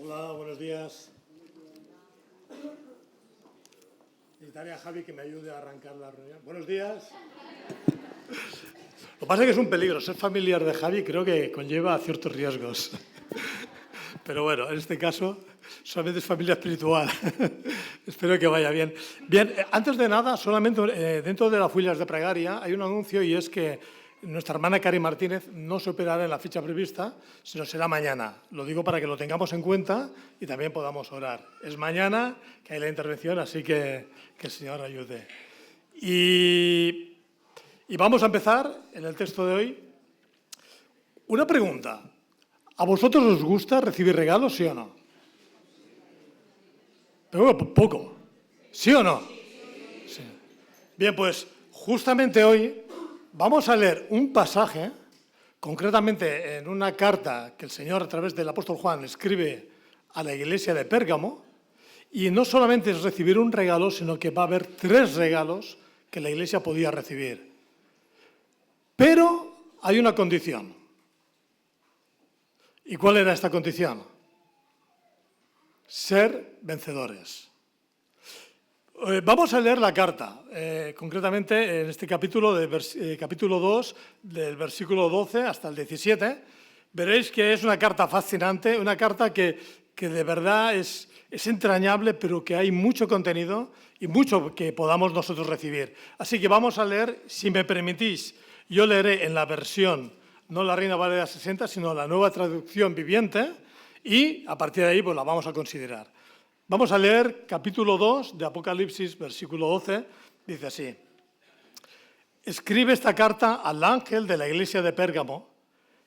Hola, buenos días. Necesitaría a Javi que me ayude a arrancar la reunión. Buenos días. Lo que pasa es que es un peligro. Ser familiar de Javi creo que conlleva ciertos riesgos. Pero bueno, en este caso solamente es familia espiritual. Espero que vaya bien. Bien, antes de nada, solamente dentro de las Fullas de Pregaria hay un anuncio y es que nuestra hermana Cari Martínez no se operará en la fecha prevista, sino será mañana. Lo digo para que lo tengamos en cuenta y también podamos orar. Es mañana que hay la intervención, así que el Señor ayude. Y vamos a empezar en el texto de hoy. Una pregunta. ¿A vosotros os gusta recibir regalos, sí o no? Pero poco. ¿Sí o no? Sí. Bien, pues justamente hoy vamos a leer un pasaje, concretamente en una carta que el Señor a través del apóstol Juan escribe a la iglesia de Pérgamo, y no solamente es recibir un regalo, sino que va a haber 3 regalos que la iglesia podía recibir. Pero hay una condición. ¿Y cuál era esta condición? Ser vencedores. Vamos a leer la carta, concretamente en este capítulo, capítulo 2, del versículo 12 hasta el 17. Veréis que es una carta fascinante, una carta que de verdad es entrañable, pero que hay mucho contenido y mucho que podamos nosotros recibir. Así que vamos a leer, si me permitís, yo leeré en la versión, no la Reina Valera 60, sino la Nueva Traducción Viviente, y a partir de ahí pues la vamos a considerar. Vamos a leer capítulo 2 de Apocalipsis, versículo 12, dice así. Escribe esta carta al ángel de la iglesia de Pérgamo.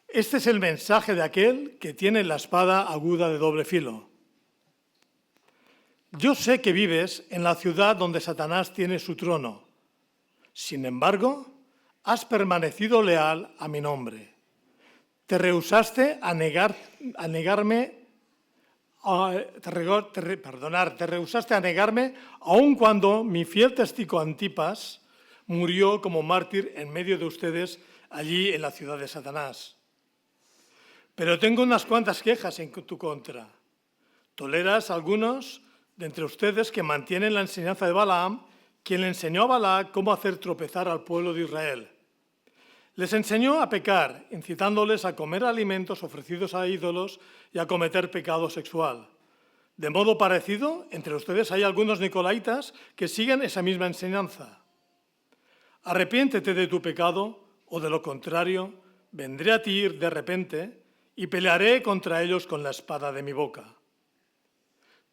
Este es el mensaje de aquel que tiene la espada aguda de doble filo. Yo sé que vives en la ciudad donde Satanás tiene su trono. Sin embargo, has permanecido leal a mi nombre. Te rehusaste a negarme, aun cuando mi fiel testigo Antipas murió como mártir en medio de ustedes allí en la ciudad de Satanás. Pero tengo unas cuantas quejas en tu contra. Toleras a algunos de entre ustedes que mantienen la enseñanza de Balaam, quien le enseñó a Balac cómo hacer tropezar al pueblo de Israel. Les enseñó a pecar, incitándoles a comer alimentos ofrecidos a ídolos y a cometer pecado sexual. De modo parecido, entre ustedes hay algunos nicolaitas que siguen esa misma enseñanza. Arrepiéntete de tu pecado, o de lo contrario, vendré a ti de repente y pelearé contra ellos con la espada de mi boca.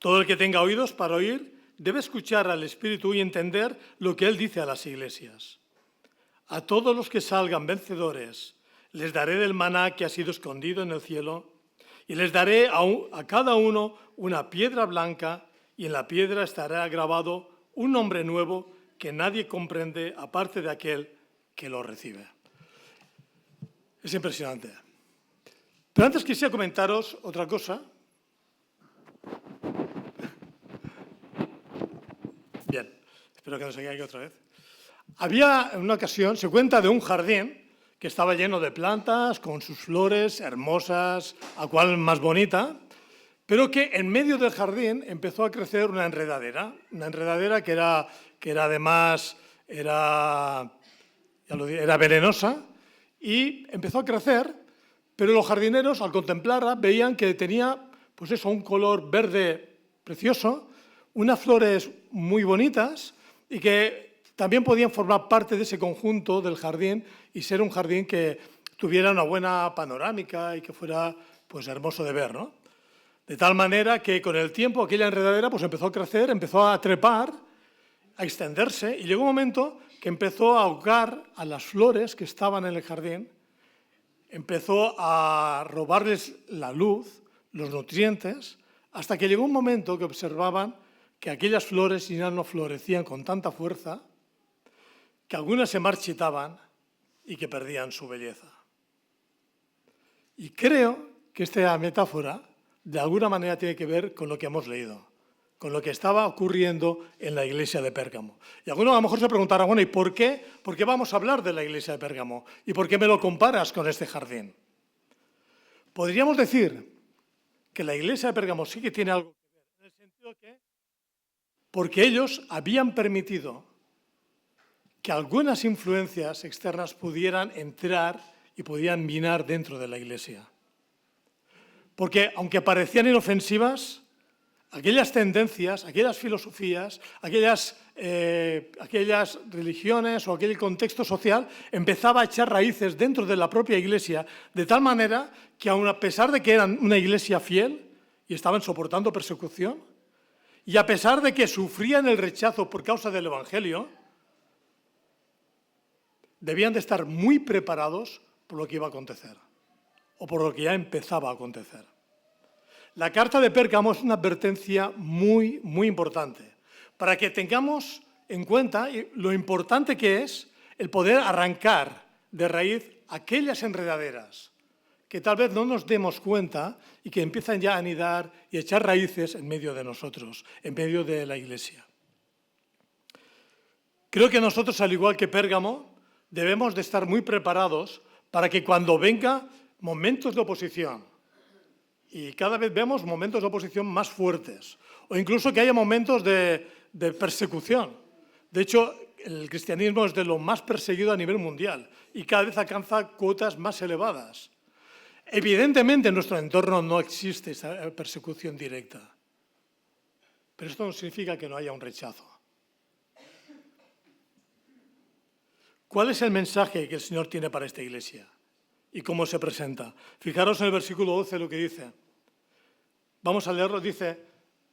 Todo el que tenga oídos para oír debe escuchar al Espíritu y entender lo que Él dice a las iglesias. A todos los que salgan vencedores les daré del maná que ha sido escondido en el cielo y les daré a cada uno una piedra blanca y en la piedra estará grabado un nombre nuevo que nadie comprende aparte de aquel que lo recibe. Es impresionante. Pero antes quisiera comentaros otra cosa. Bien, espero que no se caiga otra vez. Había en una ocasión, se cuenta de un jardín que estaba lleno de plantas, con sus flores hermosas, a cual más bonita, pero que en medio del jardín empezó a crecer una enredadera que además era venenosa, y empezó a crecer, pero los jardineros al contemplarla veían que tenía un color verde precioso, unas flores muy bonitas y que también podían formar parte de ese conjunto del jardín y ser un jardín que tuviera una buena panorámica y que fuera hermoso de ver, ¿no? De tal manera que con el tiempo aquella enredadera empezó a crecer, empezó a trepar, a extenderse y llegó un momento que empezó a ahogar a las flores que estaban en el jardín, empezó a robarles la luz, los nutrientes, hasta que llegó un momento que observaban que aquellas flores ya no florecían con tanta fuerza, que algunas se marchitaban y que perdían su belleza. Y creo que esta metáfora de alguna manera tiene que ver con lo que hemos leído, con lo que estaba ocurriendo en la iglesia de Pérgamo. Y algunos a lo mejor se preguntarán, bueno, ¿y por qué? ¿Por qué vamos a hablar de la iglesia de Pérgamo? ¿Y por qué me lo comparas con este jardín? Podríamos decir que la iglesia de Pérgamo sí que tiene algo que ver, en el sentido que, porque ellos habían permitido que algunas influencias externas pudieran entrar y pudieran minar dentro de la iglesia. Porque, aunque parecían inofensivas, aquellas tendencias, aquellas filosofías, aquellas religiones o aquel contexto social empezaba a echar raíces dentro de la propia iglesia, de tal manera que, aun a pesar de que eran una iglesia fiel y estaban soportando persecución, y a pesar de que sufrían el rechazo por causa del Evangelio, debían de estar muy preparados por lo que iba a acontecer, o por lo que ya empezaba a acontecer. La carta de Pérgamo es una advertencia muy, muy importante, para que tengamos en cuenta lo importante que es el poder arrancar de raíz aquellas enredaderas que tal vez no nos demos cuenta y que empiezan ya a anidar y a echar raíces en medio de nosotros, en medio de la iglesia. Creo que nosotros, al igual que Pérgamo, debemos de estar muy preparados para que cuando venga momentos de oposición, y cada vez vemos momentos de oposición más fuertes, o incluso que haya momentos de persecución. De hecho, el cristianismo es de lo más perseguido a nivel mundial y cada vez alcanza cuotas más elevadas. Evidentemente en nuestro entorno no existe esa persecución directa, pero esto no significa que no haya un rechazo. ¿Cuál es el mensaje que el Señor tiene para esta iglesia? ¿Y cómo se presenta? Fijaros en el versículo 12 lo que dice. Vamos a leerlo. Dice,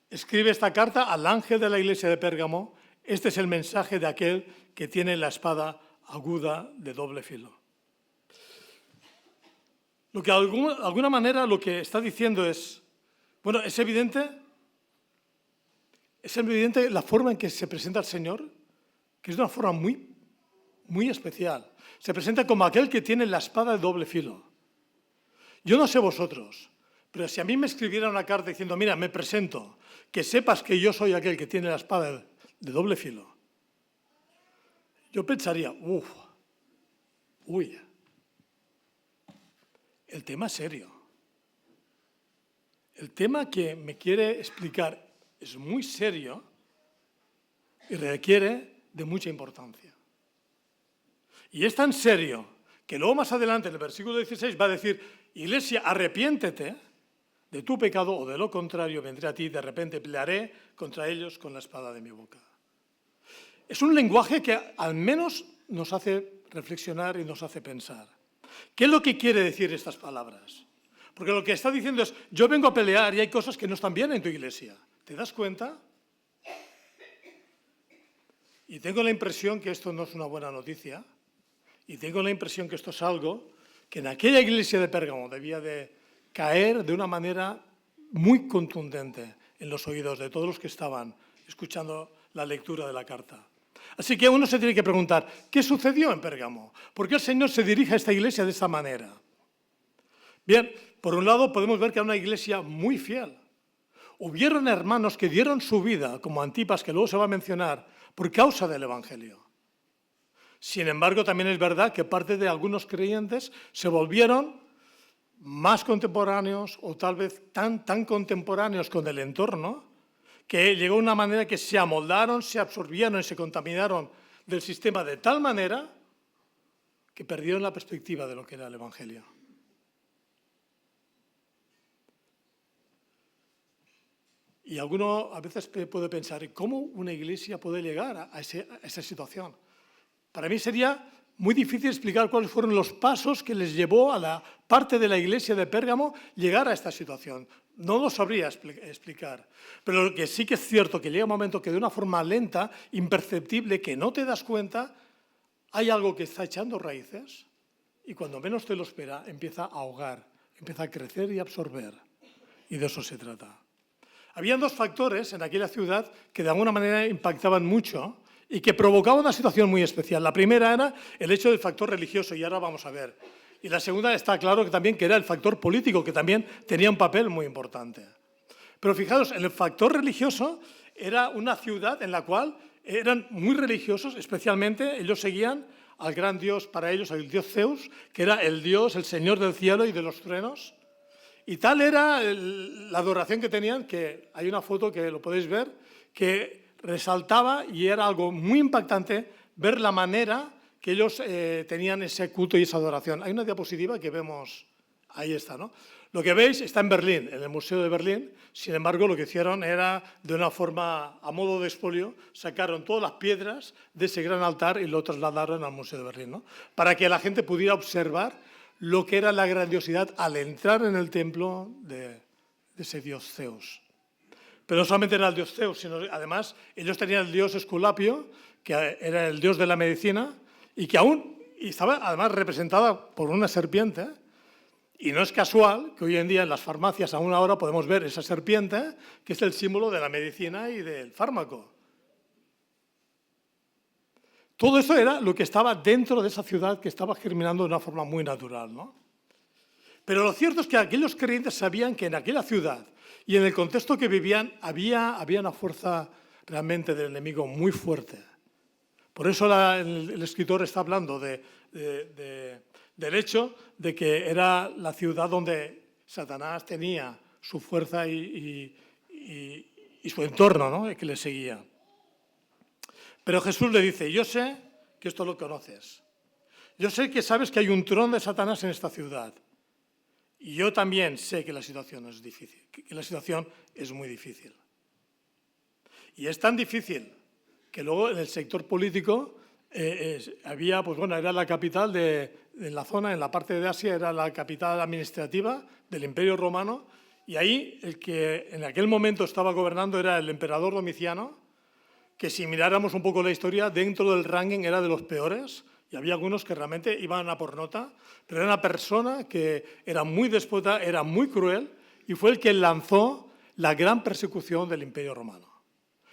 escribe esta carta al ángel de la iglesia de Pérgamo. Este es el mensaje de aquel que tiene la espada aguda de doble filo. Lo que de alguna manera lo que está diciendo es, bueno, es evidente la forma en que se presenta el Señor, que es de una forma muy especial. Se presenta como aquel que tiene la espada de doble filo. Yo no sé vosotros, pero si a mí me escribiera una carta diciendo, mira, me presento, que sepas que yo soy aquel que tiene la espada de doble filo, yo pensaría, uy, el tema es serio. El tema que me quiere explicar es muy serio y requiere de mucha importancia. Y es tan serio que luego más adelante, en el versículo 16, va a decir, Iglesia, arrepiéntete de tu pecado o de lo contrario vendré a ti, de repente pelearé contra ellos con la espada de mi boca. Es un lenguaje que al menos nos hace reflexionar y nos hace pensar. ¿Qué es lo que quiere decir estas palabras? Porque lo que está diciendo es, yo vengo a pelear y hay cosas que no están bien en tu iglesia. ¿Te das cuenta? Y tengo la impresión que esto no es una buena noticia. Y tengo la impresión que esto es algo que en aquella iglesia de Pérgamo debía de caer de una manera muy contundente en los oídos de todos los que estaban escuchando la lectura de la carta. Así que uno se tiene que preguntar, ¿qué sucedió en Pérgamo? ¿Por qué el Señor se dirige a esta iglesia de esta manera? Bien, por un lado podemos ver que era una iglesia muy fiel. Hubieron hermanos que dieron su vida, como Antipas, que luego se va a mencionar, por causa del Evangelio. Sin embargo, también es verdad que parte de algunos creyentes se volvieron más contemporáneos o tal vez tan contemporáneos con el entorno que llegó una manera que se amoldaron, se absorbieron y se contaminaron del sistema de tal manera que perdieron la perspectiva de lo que era el Evangelio. Y alguno a veces puede pensar, ¿cómo una iglesia puede llegar a esa situación? Para mí sería muy difícil explicar cuáles fueron los pasos que les llevó a la parte de la iglesia de Pérgamo llegar a esta situación. No lo sabría explicar. Pero lo que sí que es cierto que llega un momento que de una forma lenta, imperceptible, que no te das cuenta, hay algo que está echando raíces y cuando menos te lo espera empieza a ahogar, empieza a crecer y absorber. Y de eso se trata. Habían dos factores en aquella ciudad que de alguna manera impactaban mucho y que provocaban una situación muy especial. La primera era el hecho del factor religioso, y ahora vamos a ver. Y la segunda está claro que también que era el factor político, que también tenía un papel muy importante. Pero fijaros, el factor religioso era una ciudad en la cual eran muy religiosos, especialmente ellos seguían al gran dios para ellos, al dios Zeus, que era el dios, el señor del cielo y de los truenos. Y tal era la adoración que tenían, que hay una foto que lo podéis ver, que resaltaba y era algo muy impactante ver la manera que ellos tenían ese culto y esa adoración. Hay una diapositiva que vemos, ahí está, ¿no? Lo que veis está en Berlín, en el Museo de Berlín. Sin embargo, lo que hicieron era, de una forma, a modo de expolio, sacaron todas las piedras de ese gran altar y lo trasladaron al Museo de Berlín, ¿no? Para que la gente pudiera observar lo que era la grandiosidad al entrar en el templo de ese dios Zeus. Pero no solamente era el dios Zeus, sino además ellos tenían el dios Esculapio, que era el dios de la medicina, y que estaba además representada por una serpiente. Y no es casual que hoy en día en las farmacias, aún ahora, podemos ver esa serpiente, que es el símbolo de la medicina y del fármaco. Todo eso era lo que estaba dentro de esa ciudad que estaba germinando de una forma muy natural, ¿no? Pero lo cierto es que aquellos creyentes sabían que en aquella ciudad y en el contexto que vivían había una fuerza realmente del enemigo muy fuerte. Por eso el escritor está hablando del hecho de que era la ciudad donde Satanás tenía su fuerza y su entorno, ¿no?, que le seguía. Pero Jesús le dice, yo sé que esto lo conoces. Yo sé que sabes que hay un trono de Satanás en esta ciudad. Y yo también sé que la situación es difícil, que la situación es muy difícil. Y es tan difícil que luego en el sector político había, pues bueno, era la capital en la zona, en la parte de Asia, era la capital administrativa del Imperio Romano, y ahí el que en aquel momento estaba gobernando era el emperador Domiciano, que si miráramos un poco la historia, dentro del ranking era de los peores, y había algunos que realmente iban a por nota, pero era una persona que era muy déspota, era muy cruel, y fue el que lanzó la gran persecución del Imperio Romano.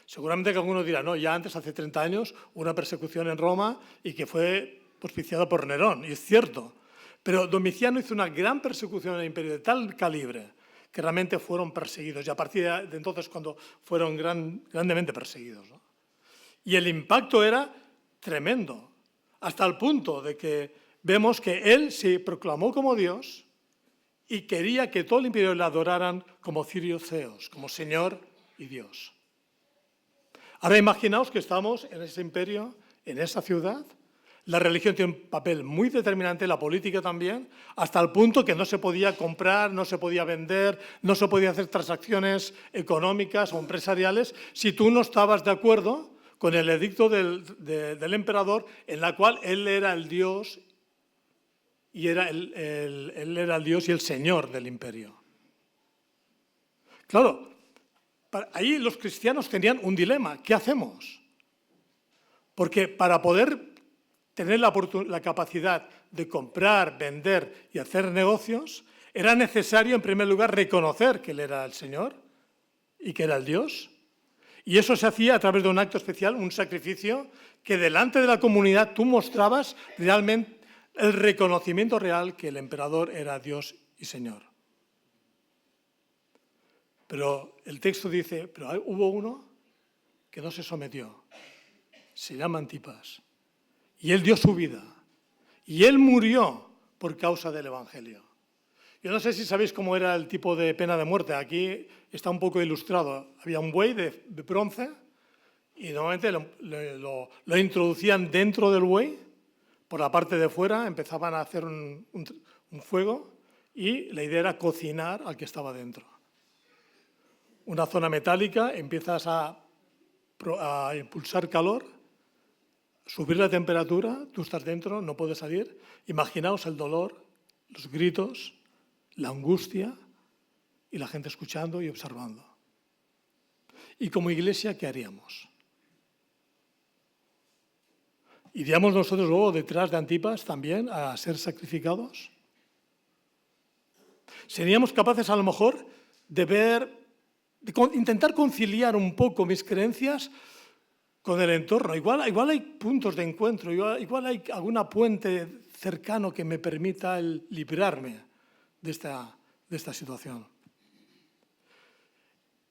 Seguramente que algunos dirán, no, ya antes, hace 30 años, una persecución en Roma y que fue auspiciada por Nerón, y es cierto. Pero Domiciano hizo una gran persecución en el imperio de tal calibre que realmente fueron perseguidos, y a partir de entonces cuando fueron grandemente perseguidos, ¿no? Y el impacto era tremendo, hasta el punto de que vemos que él se proclamó como Dios y quería que todo el imperio le adoraran como Cirio Zeus, como Señor y Dios. Ahora imaginaos que estamos en ese imperio, en esa ciudad. La religión tiene un papel muy determinante, la política también, hasta el punto que no se podía comprar, no se podía vender, no se podía hacer transacciones económicas o empresariales si tú no estabas de acuerdo con el edicto del emperador, en la cual él era el Dios y él era el Dios y el Señor del imperio. Claro, ahí los cristianos tenían un dilema. ¿Qué hacemos? Porque para poder tener la capacidad de comprar, vender y hacer negocios, era necesario, en primer lugar, reconocer que Él era el Señor y que era el Dios. Y eso se hacía a través de un acto especial, un sacrificio, que delante de la comunidad tú mostrabas realmente el reconocimiento real que el emperador era Dios y Señor. Pero el texto dice, pero hubo uno que no se sometió, se llama Antipas, y él dio su vida, y él murió por causa del Evangelio. Yo no sé si sabéis cómo era el tipo de pena de muerte, aquí está un poco ilustrado. Había un buey de bronce y normalmente lo introducían dentro del buey, por la parte de fuera, empezaban a hacer un fuego y la idea era cocinar al que estaba dentro. Una zona metálica, empiezas a impulsar calor, subir la temperatura, tú estás dentro, no puedes salir. Imaginaos el dolor, los gritos, la angustia y la gente escuchando y observando. Y como iglesia, ¿qué haríamos? ¿Iríamos nosotros luego detrás de Antipas también a ser sacrificados? ¿Seríamos capaces a lo mejor de intentar conciliar un poco mis creencias con el entorno? Igual hay puntos de encuentro, igual hay alguna puente cercano que me permita librarme de esta situación.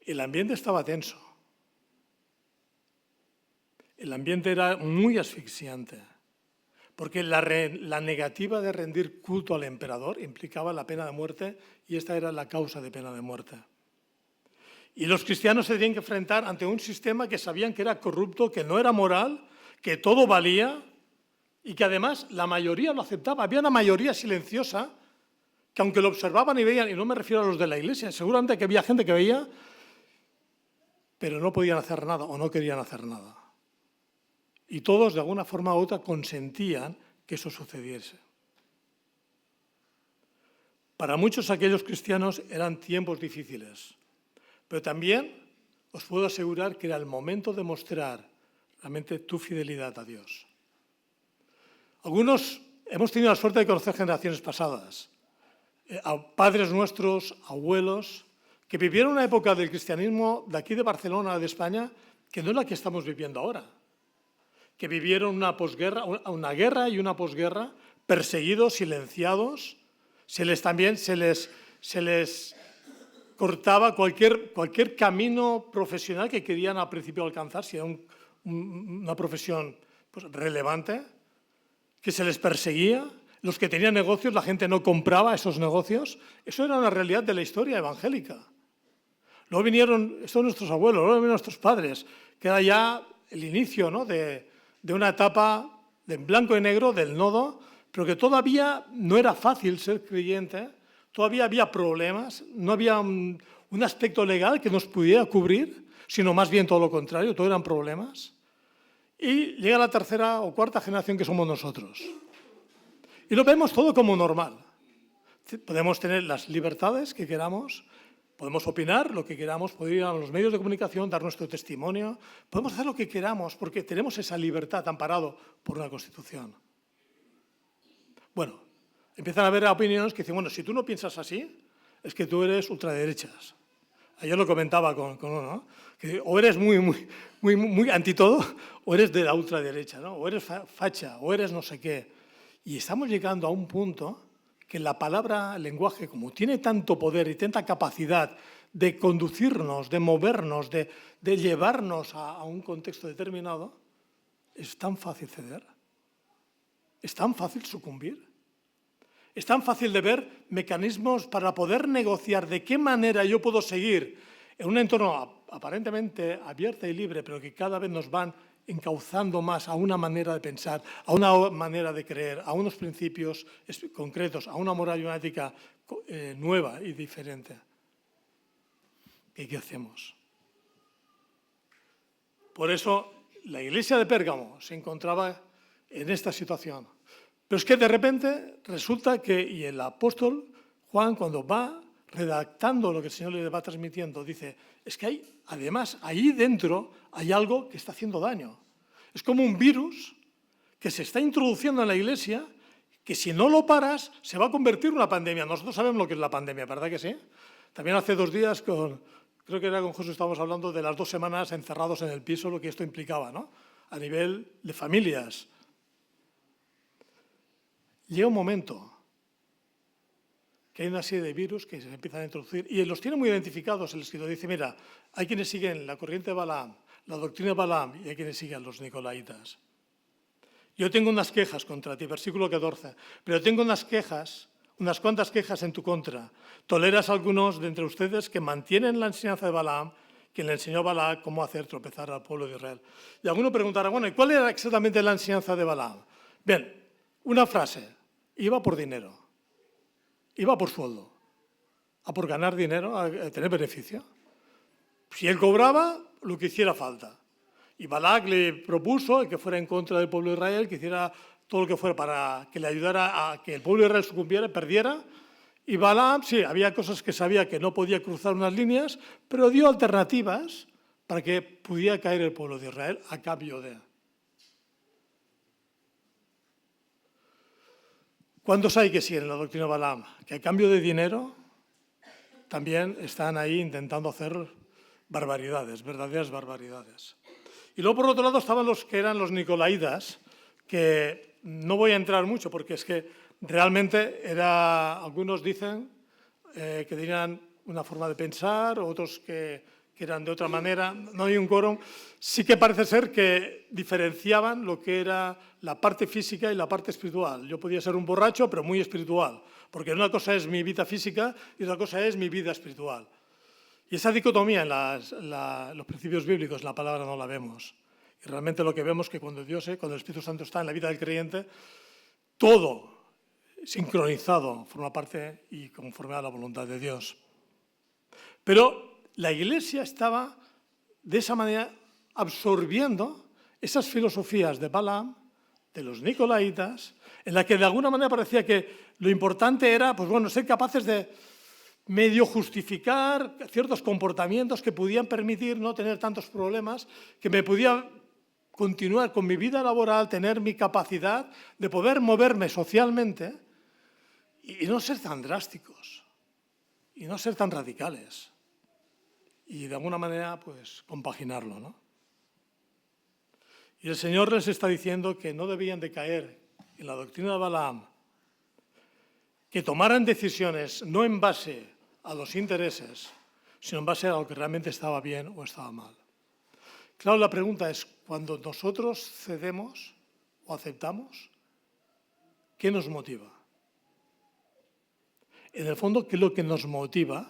El ambiente estaba tenso. El ambiente era muy asfixiante, porque la negativa de rendir culto al emperador implicaba la pena de muerte y esta era la causa de pena de muerte. Y los cristianos se tenían que enfrentar ante un sistema que sabían que era corrupto, que no era moral, que todo valía y que además la mayoría lo aceptaba. Había una mayoría silenciosa que aunque lo observaban y veían, y no me refiero a los de la iglesia, seguramente que había gente que veía, pero no podían hacer nada o no querían hacer nada. Y todos, de alguna forma u otra, consentían que eso sucediese. Para muchos aquellos cristianos eran tiempos difíciles, pero también os puedo asegurar que era el momento de mostrar realmente tu fidelidad a Dios. Algunos hemos tenido la suerte de conocer generaciones pasadas, a padres nuestros, abuelos, que vivieron una época del cristianismo de aquí de Barcelona, de España, que no es la que estamos viviendo ahora. Que vivieron una posguerra, una guerra y una posguerra, perseguidos, silenciados, también se les cortaba cualquier camino profesional que querían al principio alcanzar, si era una profesión pues, relevante, que se les perseguía. Los que tenían negocios, la gente no compraba esos negocios. Eso era una realidad de la historia evangélica. Luego vinieron, estos nuestros abuelos, luego vinieron nuestros padres, que era ya el inicio, ¿no? de una etapa de blanco y negro, del nodo, pero que todavía no era fácil ser creyente, todavía había problemas, no había un aspecto legal que nos pudiera cubrir, sino más bien todo lo contrario, todo eran problemas. Y llega la tercera o cuarta generación que somos nosotros. Y lo vemos todo como normal. Podemos tener las libertades que queramos, podemos opinar lo que queramos, poder ir a los medios de comunicación, dar nuestro testimonio, podemos hacer lo que queramos porque tenemos esa libertad amparado por una Constitución. Bueno, empiezan a haber opiniones que dicen, bueno, si tú no piensas así, es que tú eres ultraderechas. Ayer lo comentaba con uno, ¿no? Que o eres muy anti todo, o eres de la ultraderecha, ¿no? O eres facha, o eres no sé qué. Y estamos llegando a un punto que la palabra, el lenguaje, como tiene tanto poder y tanta capacidad de conducirnos, de movernos, de llevarnos a un contexto determinado, es tan fácil ceder, es tan fácil sucumbir, es tan fácil de ver mecanismos para poder negociar de qué manera yo puedo seguir en un entorno aparentemente abierto y libre, pero que cada vez nos van encauzando más a una manera de pensar, a una manera de creer, a unos principios concretos, a una moral y una ética nueva y diferente. ¿Y qué hacemos? Por eso la iglesia de Pérgamo se encontraba en esta situación. Pero es que de repente resulta que, y el apóstol Juan, cuando va redactando lo que el Señor le va transmitiendo, dice, es que hay, además, ahí dentro hay algo que está haciendo daño. Es como un virus que se está introduciendo en la iglesia, que si no lo paras, se va a convertir en una pandemia. Nosotros sabemos lo que es la pandemia, ¿verdad que sí? También hace 2 días, creo que era con José, estábamos hablando de las 2 semanas encerrados en el piso, lo que esto implicaba, ¿no? A nivel de familias. Llega un momento que hay una serie de virus que se empiezan a introducir y los tiene muy identificados el escritor. Dice, mira, hay quienes siguen la corriente de Balaam, la doctrina de Balaam y hay quienes siguen los nicolaitas. Yo tengo unas quejas contra ti, versículo 14, pero tengo unas cuantas quejas en tu contra. Toleras a algunos de entre ustedes que mantienen la enseñanza de Balaam, quien le enseñó a Balaam cómo hacer tropezar al pueblo de Israel. Y alguno preguntará, bueno, ¿y cuál era exactamente la enseñanza de Balaam? Bien, una frase, iba por dinero, iba por sueldo, a por ganar dinero, a tener beneficio. Si él cobraba, lo que hiciera falta. Y Balac le propuso que fuera en contra del pueblo de Israel, que hiciera todo lo que fuera para que le ayudara a que el pueblo de Israel sucumbiera, perdiera. Y Balaam, sí, había cosas que sabía que no podía cruzar unas líneas, pero dio alternativas para que pudiera caer el pueblo de Israel a cambio de. ¿Cuántos hay que siguen la doctrina de Balaam? Que a cambio de dinero también están ahí intentando hacer barbaridades, verdaderas barbaridades. Y luego, por otro lado, estaban los que eran los nicolaitas, que no voy a entrar mucho porque es que realmente algunos dicen que tenían una forma de pensar, otros que que eran de otra manera, no hay un quórum. Sí que parece ser que diferenciaban lo que era la parte física y la parte espiritual. Yo podía ser un borracho, pero muy espiritual, porque una cosa es mi vida física y otra cosa es mi vida espiritual. Y esa dicotomía en los principios bíblicos, en la palabra no la vemos. Y realmente lo que vemos es que cuando cuando el Espíritu Santo está en la vida del creyente, todo sincronizado forma parte y conforme a la voluntad de Dios. Pero la Iglesia estaba de esa manera absorbiendo esas filosofías de Balaam, de los nicolaitas, en la que de alguna manera parecía que lo importante era, pues bueno, ser capaces de medio justificar ciertos comportamientos que podían permitir no tener tantos problemas, que me podía continuar con mi vida laboral, tener mi capacidad de poder moverme socialmente y no ser tan drásticos y no ser tan radicales y de alguna manera pues compaginarlo, ¿no? Y el Señor les está diciendo que no debían de caer en la doctrina de Balaam, que tomaran decisiones no en base a los intereses, sino en base a lo que realmente estaba bien o estaba mal. Claro, la pregunta es, cuando nosotros cedemos o aceptamos, ¿qué nos motiva? En el fondo, ¿qué es lo que nos motiva?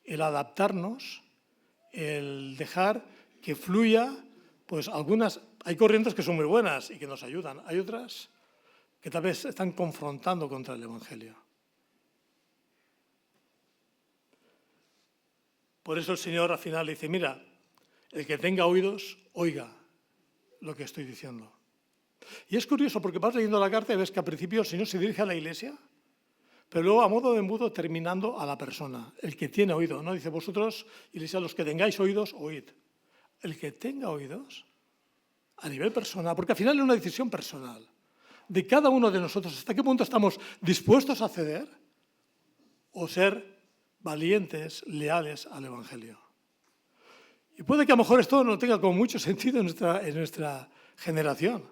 El adaptarnos, el dejar que fluya, pues hay corrientes que son muy buenas y que nos ayudan, hay otras que tal vez están confrontando contra el Evangelio. Por eso el Señor al final dice, mira, el que tenga oídos, oiga lo que estoy diciendo. Y es curioso porque vas leyendo la carta y ves que al principio el Señor se dirige a la iglesia, pero luego a modo de embudo terminando a la persona, el que tiene oído, ¿no? Dice, vosotros, iglesia, los que tengáis oídos, oíd. El que tenga oídos, a nivel personal, porque al final es una decisión personal, de cada uno de nosotros, hasta qué punto estamos dispuestos a ceder o ser valientes, leales al Evangelio. Y puede que a lo mejor esto no tenga como mucho sentido en nuestra generación,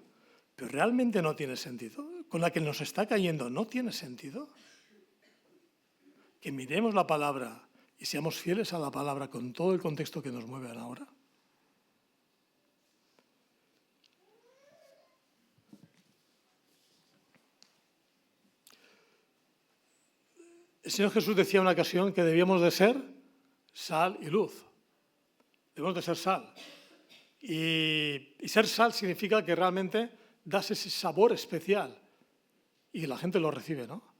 pero realmente no tiene sentido. Con la que nos está cayendo no tiene sentido. Que miremos la palabra y seamos fieles a la palabra con todo el contexto que nos mueve ahora. El Señor Jesús decía en una ocasión que debíamos de ser sal y luz. Debemos de ser sal. Y ser sal significa que realmente das ese sabor especial y la gente lo recibe, ¿no?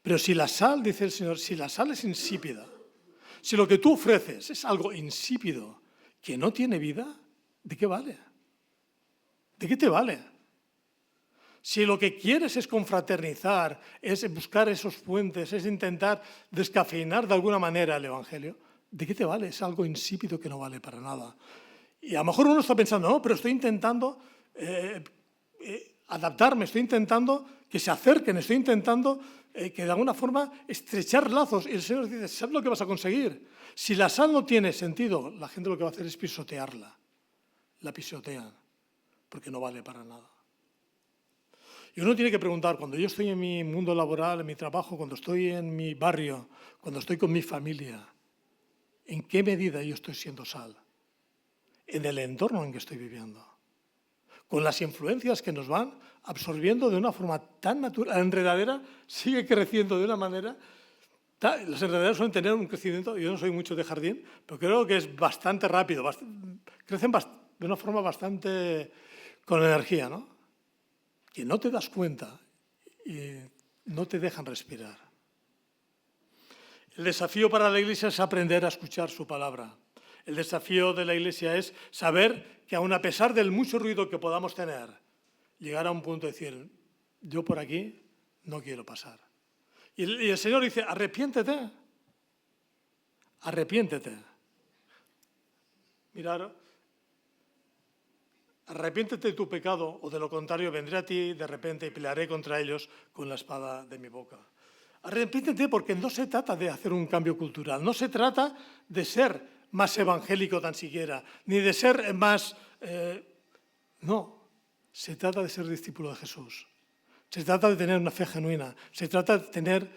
Pero si la sal, dice el Señor, si la sal es insípida, si lo que tú ofreces es algo insípido que no tiene vida, ¿de qué vale? ¿De qué te vale? Si lo que quieres es confraternizar, es buscar esos puentes, es intentar descafeinar de alguna manera el Evangelio, ¿de qué te vale? Es algo insípido que no vale para nada. Y a lo mejor uno está pensando, no, pero estoy intentando adaptarme, estoy intentando que se acerquen, estoy intentando que de alguna forma estrechar lazos. Y el Señor dice, ¿sabes lo que vas a conseguir? Si la sal no tiene sentido, la gente lo que va a hacer es pisotearla. La pisotean, porque no vale para nada. Y uno tiene que preguntar, cuando yo estoy en mi mundo laboral, en mi trabajo, cuando estoy en mi barrio, cuando estoy con mi familia, ¿en qué medida yo estoy siendo sal? En el entorno en que estoy viviendo. Con las influencias que nos van absorbiendo de una forma tan natural. La enredadera sigue creciendo de una manera. Las enredaderas suelen tener un crecimiento, yo no soy mucho de jardín, pero creo que es bastante rápido, crecen de una forma bastante con energía, ¿no? Que no te das cuenta y no te dejan respirar. El desafío para la Iglesia es aprender a escuchar su palabra. El desafío de la Iglesia es saber que aun a pesar del mucho ruido que podamos tener, llegar a un punto de decir, yo por aquí no quiero pasar. Y el Señor dice, arrepiéntete, arrepiéntete. Mirad, arrepiéntete de tu pecado o de lo contrario vendré a ti de repente y pelearé contra ellos con la espada de mi boca. Arrepiéntete porque no se trata de hacer un cambio cultural, no se trata de ser más evangélico tan siquiera, ni de ser más... no, se trata de ser discípulo de Jesús. Se trata de tener una fe genuina, se trata de tener...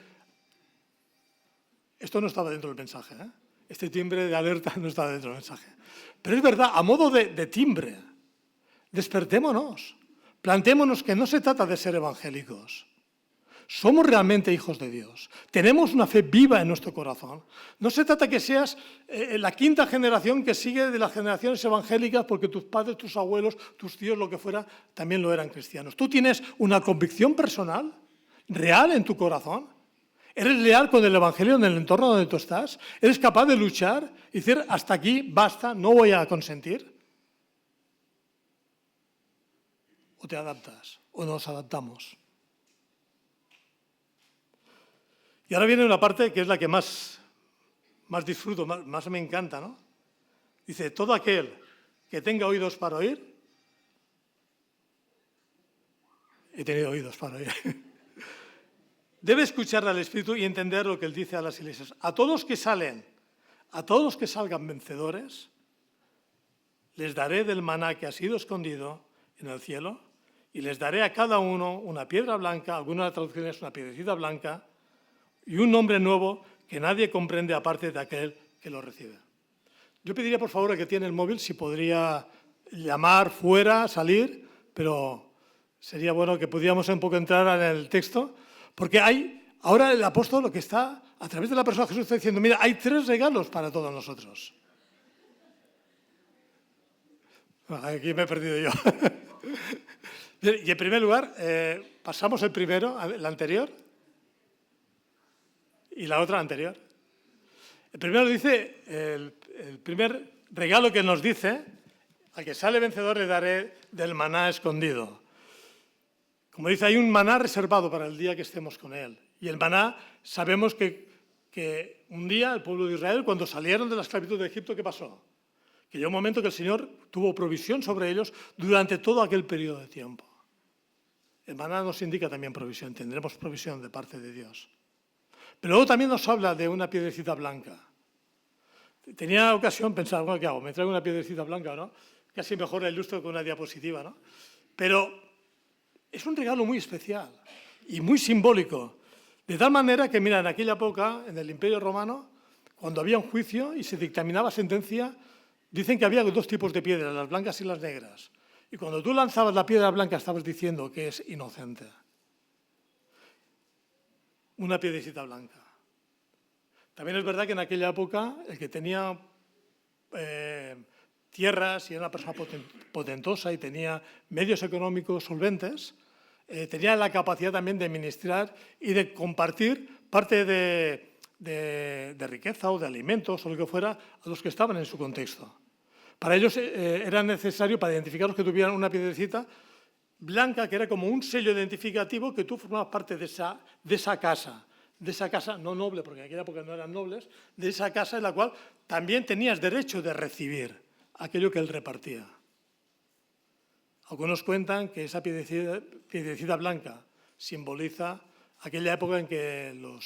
Esto no estaba dentro del mensaje, ¿eh? Este timbre de alerta no está dentro del mensaje. Pero es verdad, a modo de timbre, despertémonos. Plantémonos que no se trata de ser evangélicos. Somos realmente hijos de Dios. Tenemos una fe viva en nuestro corazón. No se trata que seas la quinta generación que sigue de las generaciones evangélicas porque tus padres, tus abuelos, tus tíos, lo que fuera, también lo eran cristianos. Tú tienes una convicción personal, real en tu corazón. ¿Eres leal con el evangelio en el entorno donde tú estás? ¿Eres capaz de luchar y decir, hasta aquí, basta, no voy a consentir? ¿O te adaptas? ¿O nos adaptamos? Y ahora viene una parte que es la que más disfruto, más me encanta, ¿no? Dice, todo aquel que tenga oídos para oír, he tenido oídos para oír, debe escuchar al Espíritu y entender lo que Él dice a las iglesias. A todos los que salgan vencedores, les daré del maná que ha sido escondido en el cielo y les daré a cada uno una piedra blanca, algunas traducciones una piedrecita blanca, y un nombre nuevo que nadie comprende aparte de aquel que lo recibe. Yo pediría, por favor, al que tiene el móvil, si podría llamar fuera, salir, pero sería bueno que pudiéramos un poco entrar en el texto, porque ahora el apóstol lo que está, a través de la persona de Jesús, está diciendo, mira, hay 3 regalos para todos nosotros. Aquí me he perdido yo. Y en primer lugar, pasamos el primero, el anterior, y la otra anterior. El primero dice, el primer regalo que nos dice, al que sale vencedor le daré del maná escondido. Como dice, hay un maná reservado para el día que estemos con él. Y el maná, sabemos que un día el pueblo de Israel, cuando salieron de la esclavitud de Egipto, ¿qué pasó? Que llegó un momento que el Señor tuvo provisión sobre ellos durante todo aquel periodo de tiempo. El maná nos indica también provisión, tendremos provisión de parte de Dios. Pero luego también nos habla de una piedrecita blanca. Tenía ocasión de pensar, bueno, ¿qué hago? ¿Me traigo una piedrecita blanca, no? Casi mejor la ilustro con una diapositiva, ¿no? Pero es un regalo muy especial y muy simbólico. De tal manera que, mira, en aquella época, en el Imperio Romano, cuando había un juicio y se dictaminaba sentencia, dicen que había 2 tipos de piedras, las blancas y las negras. Y cuando tú lanzabas la piedra blanca estabas diciendo que es inocente. Una piedrecita blanca. También es verdad que en aquella época el que tenía tierras y era una persona potentosa y tenía medios económicos solventes, tenía la capacidad también de administrar y de compartir parte de riqueza o de alimentos o lo que fuera a los que estaban en su contexto. Para ellos era necesario, para identificarlos, que tuvieran una piedrecita blanca, que era como un sello identificativo que tú formabas parte de esa casa, no noble, porque en aquella época no eran nobles, de esa casa en la cual también tenías derecho de recibir aquello que él repartía. Algunos cuentan que esa piedrecita blanca simboliza aquella época en que en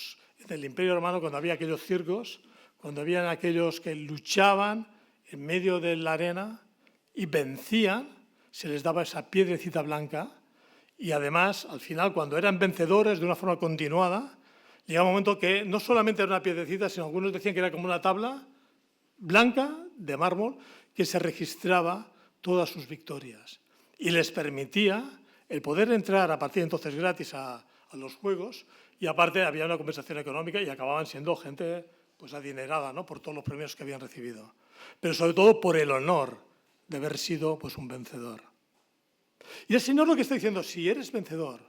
el Imperio Romano, cuando había aquellos circos, cuando habían aquellos que luchaban en medio de la arena y vencían, se les daba esa piedrecita blanca y además, al final, cuando eran vencedores de una forma continuada, llegaba un momento que no solamente era una piedrecita, sino algunos decían que era como una tabla blanca de mármol que se registraba todas sus victorias y les permitía el poder entrar a partir de entonces gratis a los juegos y aparte había una compensación económica y acababan siendo gente pues adinerada, ¿no? Por todos los premios que habían recibido, pero sobre todo por el honor de haber sido pues un vencedor. Y el Señor lo que está diciendo, si eres vencedor,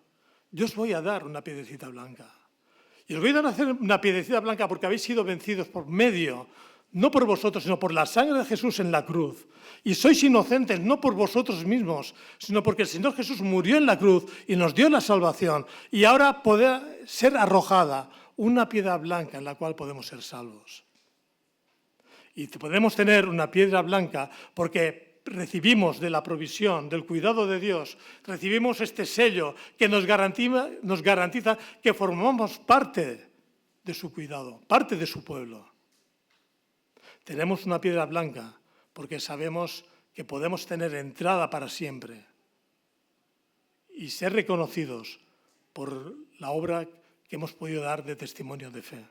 yo os voy a dar una piedrecita blanca. Y os voy a dar a hacer una piedrecita blanca porque habéis sido vencidos por medio, no por vosotros, sino por la sangre de Jesús en la cruz. Y sois inocentes no por vosotros mismos, sino porque el Señor Jesús murió en la cruz y nos dio la salvación. Y ahora puede ser arrojada una piedra blanca en la cual podemos ser salvos. Y podemos tener una piedra blanca porque recibimos de la provisión, del cuidado de Dios, recibimos este sello que nos garantiza que formamos parte de su cuidado, parte de su pueblo. Tenemos una piedra blanca porque sabemos que podemos tener entrada para siempre y ser reconocidos por la obra que hemos podido dar de testimonio de fe.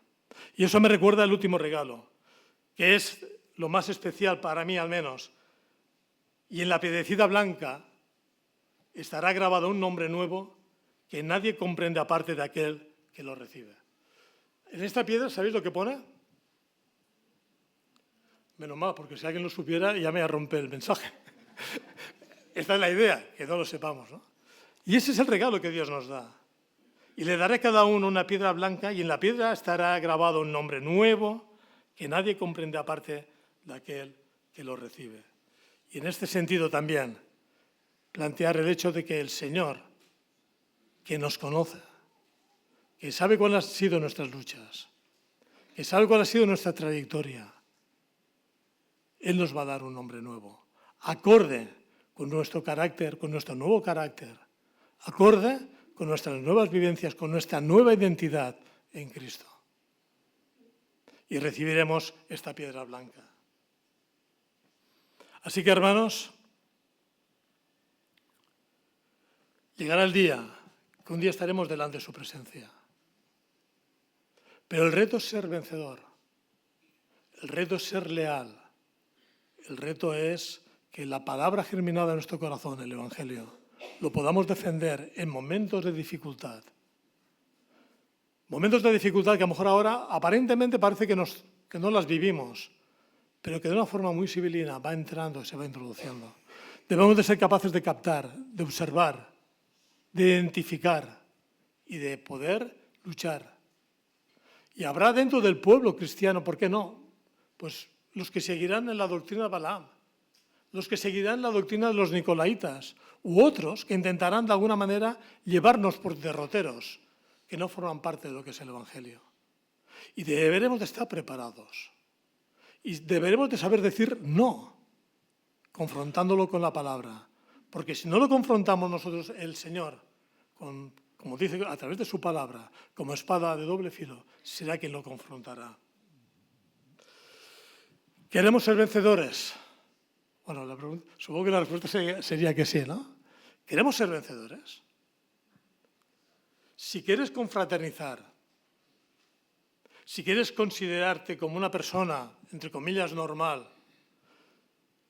Y eso me recuerda el último regalo, que es lo más especial para mí al menos, y en la piedrecita blanca estará grabado un nombre nuevo que nadie comprende aparte de aquel que lo recibe. En esta piedra, ¿sabéis lo que pone? Menos mal, porque si alguien lo supiera ya me rompe el mensaje. Esta es la idea, que no lo sepamos, ¿no? Y ese es el regalo que Dios nos da. Y le daré a cada uno una piedra blanca y en la piedra estará grabado un nombre nuevo que nadie comprende aparte de aquel que lo recibe. Y en este sentido también plantear el hecho de que el Señor, que nos conoce, que sabe cuáles han sido nuestras luchas, que sabe cuál ha sido nuestra trayectoria, Él nos va a dar un nombre nuevo, acorde con nuestro carácter, con nuestro nuevo carácter, acorde con nuestras nuevas vivencias, con nuestra nueva identidad en Cristo. Y recibiremos esta piedra blanca. Así que, hermanos, llegará el día que un día estaremos delante de su presencia. Pero el reto es ser vencedor. El reto es ser leal. El reto es que la palabra germinada en nuestro corazón, el Evangelio, lo podamos defender en momentos de dificultad. Momentos de dificultad que a lo mejor ahora aparentemente parece que no las vivimos, pero que de una forma muy civilina va entrando y se va introduciendo. Debemos de ser capaces de captar, de observar, de identificar y de poder luchar. Y habrá dentro del pueblo cristiano, ¿por qué no? Pues los que seguirán en la doctrina de Balaam, los que seguirán la doctrina de los nicolaitas, u otros que intentarán de alguna manera llevarnos por derroteros que no forman parte de lo que es el Evangelio. Y deberemos de estar preparados. Y deberemos de saber decir no, confrontándolo con la palabra. Porque si no lo confrontamos nosotros, el Señor, como dice a través de su palabra, como espada de doble filo, será quien lo confrontará. ¿Queremos ser vencedores? Bueno, supongo que la respuesta sería que sí, ¿no? ¿Queremos ser vencedores? Si quieres confraternizar, si quieres considerarte como una persona, entre comillas, normal,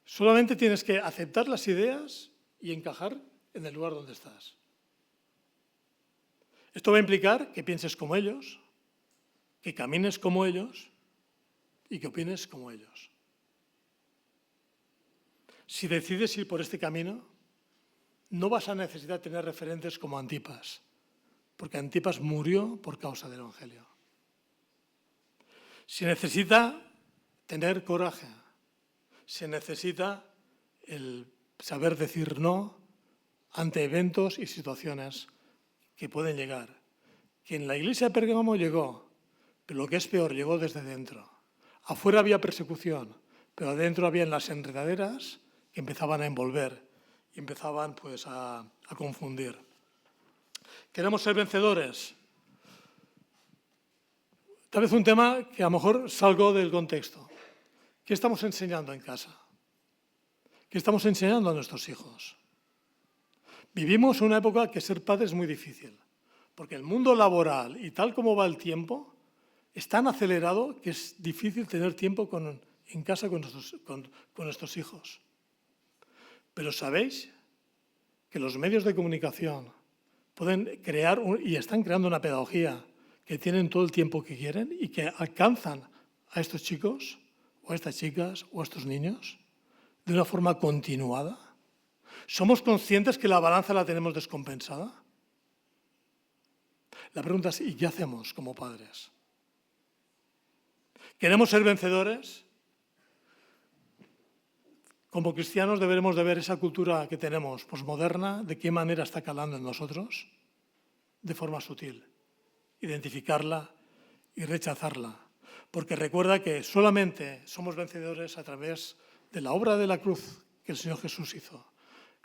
solamente tienes que aceptar las ideas y encajar en el lugar donde estás. Esto va a implicar que pienses como ellos, que camines como ellos y que opines como ellos. Si decides ir por este camino, no vas a necesitar tener referentes como Antipas, porque Antipas murió por causa del Evangelio. Se necesita tener coraje, se necesita el saber decir no ante eventos y situaciones que pueden llegar. Que en la iglesia de Pérgamo llegó, pero lo que es peor, llegó desde dentro. Afuera había persecución, pero adentro había las enredaderas que empezaban a envolver y empezaban pues a confundir. ¿Queremos ser vencedores? Tal vez un tema que a lo mejor salgo del contexto. ¿Qué estamos enseñando en casa? ¿Qué estamos enseñando a nuestros hijos? Vivimos una época que ser padre es muy difícil, porque el mundo laboral y tal como va el tiempo es tan acelerado que es difícil tener tiempo en casa con nuestros hijos. Pero ¿sabéis que los medios de comunicación pueden crear y están creando una pedagogía que tienen todo el tiempo que quieren y que alcanzan a estos chicos o a estas chicas o a estos niños de una forma continuada? ¿Somos conscientes que la balanza la tenemos descompensada? La pregunta es, ¿y qué hacemos como padres? ¿Queremos ser vencedores? Como cristianos deberemos de ver esa cultura que tenemos, posmoderna, de qué manera está calando en nosotros, de forma sutil, identificarla y rechazarla. Porque recuerda que solamente somos vencedores a través de la obra de la cruz que el Señor Jesús hizo.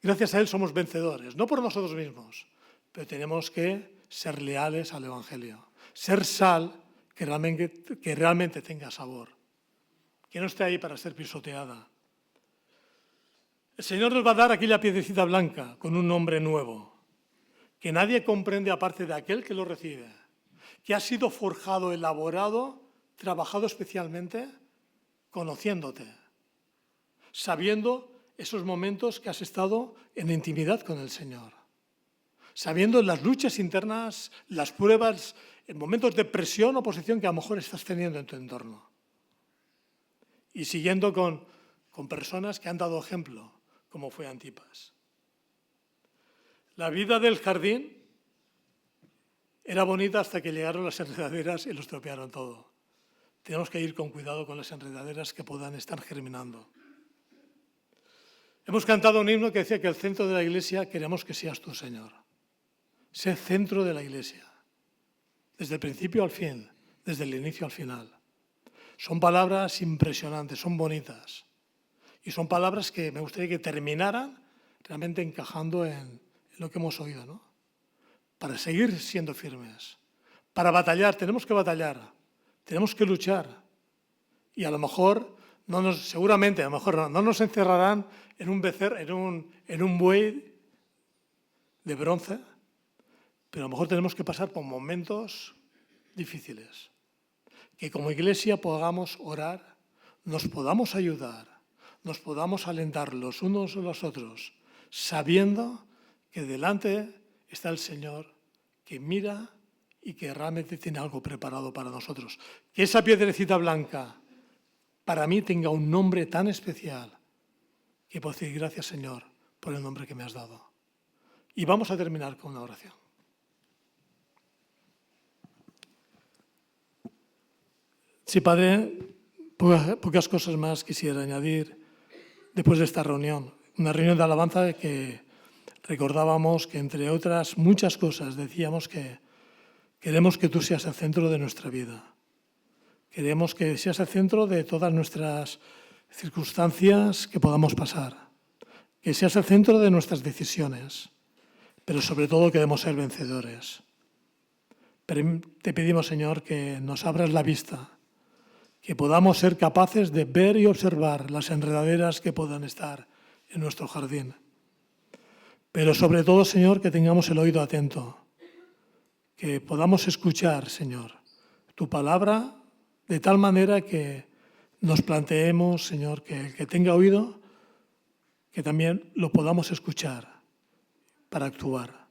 Gracias a Él somos vencedores, no por nosotros mismos, pero tenemos que ser leales al Evangelio, ser sal que realmente tenga sabor, que no esté ahí para ser pisoteada. El Señor nos va a dar aquella piedrecita blanca con un nombre nuevo, que nadie comprende aparte de aquel que lo recibe, que ha sido forjado, elaborado, trabajado especialmente conociéndote, sabiendo esos momentos que has estado en intimidad con el Señor, sabiendo las luchas internas, las pruebas, en momentos de presión o oposición que a lo mejor estás teniendo en tu entorno. Y siguiendo con personas que han dado ejemplo, como fue Antipas. La vida del jardín era bonita hasta que llegaron las enredaderas y lo estropearon todo. Tenemos que ir con cuidado con las enredaderas que puedan estar germinando. Hemos cantado un himno que decía que el centro de la Iglesia queremos que seas tú, Señor. Sé centro de la Iglesia, desde el principio al fin, desde el inicio al final. Son palabras impresionantes, son bonitas. Y son palabras que me gustaría que terminaran realmente encajando en lo que hemos oído, ¿no? Para seguir siendo firmes, para batallar, tenemos que batallar, tenemos que luchar. Y a lo mejor, seguramente, a lo mejor no nos encerrarán en un buey de bronce, pero a lo mejor tenemos que pasar por momentos difíciles. Que como Iglesia podamos orar, nos podamos ayudar, nos podamos alentar los unos a los otros, sabiendo que delante está el Señor, que mira y que realmente tiene algo preparado para nosotros. Que esa piedrecita blanca para mí tenga un nombre tan especial que puedo decir gracias, Señor, por el nombre que me has dado. Y vamos a terminar con una oración. Sí, Padre, pocas cosas más quisiera añadir después de esta reunión. Una reunión de alabanza que recordábamos que, entre otras muchas cosas, decíamos que queremos que tú seas el centro de nuestra vida. Queremos que seas el centro de todas nuestras circunstancias que podamos pasar. Que seas el centro de nuestras decisiones. Pero sobre todo queremos ser vencedores. Te pedimos, Señor, que nos abras la vista, que podamos ser capaces de ver y observar las enredaderas que puedan estar en nuestro jardín. Pero sobre todo, Señor, que tengamos el oído atento, que podamos escuchar, Señor, tu palabra de tal manera que nos planteemos, Señor, que el que tenga oído, que también lo podamos escuchar para actuar.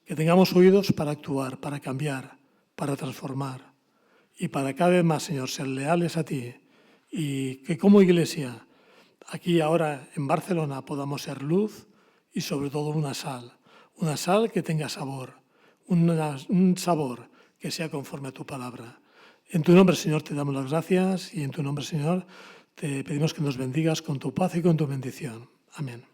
Que tengamos oídos para actuar, para cambiar, para transformar. Y para cada vez más, Señor, ser leales a ti. Y que como Iglesia, aquí ahora en Barcelona, podamos ser luz y sobre todo una sal que tenga sabor, un sabor que sea conforme a tu palabra. En tu nombre, Señor, te damos las gracias y en tu nombre, Señor, te pedimos que nos bendigas con tu paz y con tu bendición. Amén.